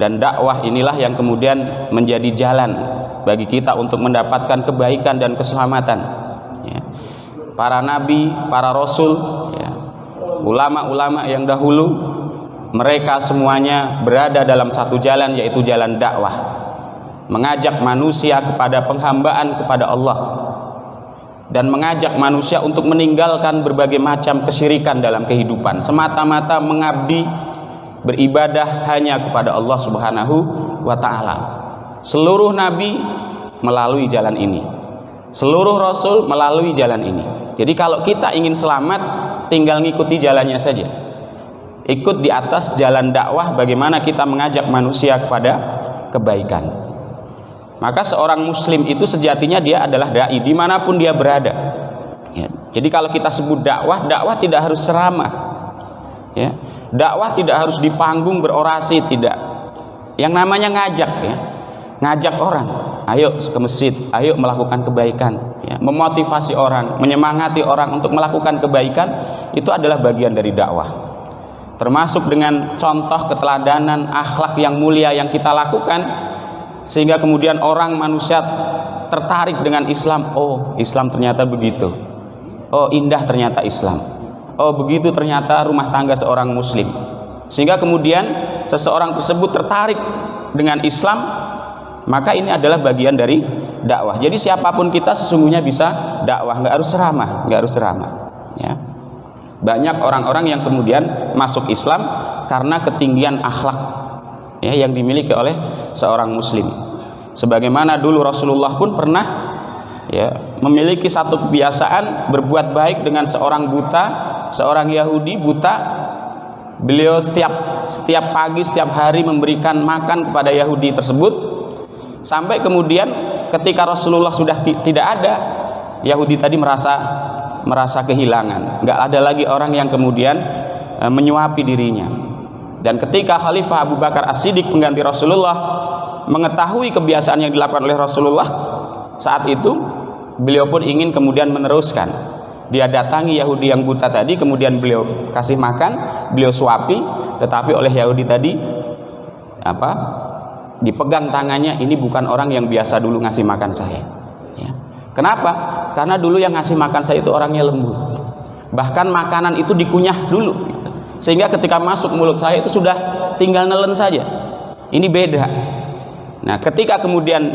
Dan dakwah inilah yang kemudian menjadi jalan bagi kita untuk mendapatkan kebaikan dan keselamatan. Ya. Para nabi, para rasul, ya, ulama-ulama yang dahulu, mereka semuanya berada dalam satu jalan, yaitu jalan dakwah, mengajak manusia kepada penghambaan kepada Allah dan mengajak manusia untuk meninggalkan berbagai macam kesyirikan dalam kehidupan, semata-mata mengabdi beribadah hanya kepada Allah Subhanahu wa ta'ala. Seluruh nabi melalui jalan ini, seluruh rasul melalui jalan ini. Jadi kalau kita ingin selamat, tinggal ngikuti jalannya saja, ikut di atas jalan dakwah, bagaimana kita mengajak manusia kepada kebaikan. Maka seorang muslim itu sejatinya dia adalah dai dimanapun dia berada, ya. Jadi kalau kita sebut dakwah, dakwah tidak harus ceramah, ya. Dakwah tidak harus di panggung berorasi, tidak. Yang namanya ngajak, ya, ngajak orang, ayo ke masjid, ayo melakukan kebaikan, ya. Memotivasi orang, menyemangati orang untuk melakukan kebaikan, itu adalah bagian dari dakwah. Termasuk dengan contoh keteladanan, akhlak yang mulia yang kita lakukan, sehingga kemudian orang, manusia tertarik dengan Islam. Oh, Islam ternyata begitu. Oh, indah ternyata Islam. Oh, begitu ternyata rumah tangga seorang muslim. Sehingga kemudian seseorang tersebut tertarik dengan Islam, maka ini adalah bagian dari dakwah. Jadi siapapun kita sesungguhnya bisa dakwah, nggak harus ceramah, nggak harus ceramah, ya. Banyak orang-orang yang kemudian masuk Islam karena ketinggian akhlak, ya, yang dimiliki oleh seorang muslim. Sebagaimana dulu Rasulullah pun pernah, ya, memiliki satu kebiasaan berbuat baik dengan seorang buta, seorang Yahudi buta. Beliau setiap pagi, setiap hari memberikan makan kepada Yahudi tersebut, sampai kemudian ketika Rasulullah sudah tidak ada, Yahudi tadi merasa kehilangan. Nggak ada lagi orang yang kemudian menyuapi dirinya. Dan ketika Khalifah Abu Bakar As-Siddiq pengganti Rasulullah mengetahui kebiasaan yang dilakukan oleh Rasulullah saat itu, beliau pun ingin kemudian meneruskan. Dia datangi Yahudi yang buta tadi, kemudian beliau kasih makan, beliau suapi, tetapi oleh Yahudi tadi dipegang tangannya, ini bukan orang yang biasa dulu ngasih makan saya, ya. Kenapa? Karena dulu yang ngasih makan saya itu orangnya lembut, bahkan makanan itu dikunyah dulu, sehingga ketika masuk mulut saya itu sudah tinggal nelen saja. Ini beda. Nah, ketika kemudian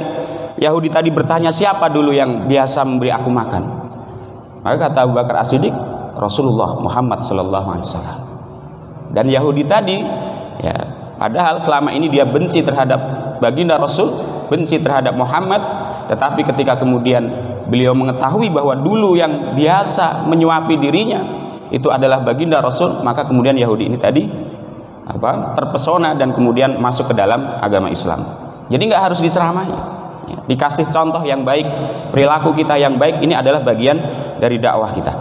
Yahudi tadi bertanya, siapa dulu yang biasa memberi aku makan? Maka kata Abu Bakar As-Siddiq, Rasulullah Muhammad sallallahu alaihi wasallam. Dan Yahudi tadi, ya, padahal selama ini dia benci terhadap baginda Rasul, benci terhadap Muhammad, tetapi ketika kemudian beliau mengetahui bahwa dulu yang biasa menyuapi dirinya itu adalah baginda Rasul, maka kemudian Yahudi ini tadi terpesona dan kemudian masuk ke dalam agama Islam. Jadi nggak harus diceramahi, ya, dikasih contoh yang baik, perilaku kita yang baik, ini adalah bagian dari dakwah kita.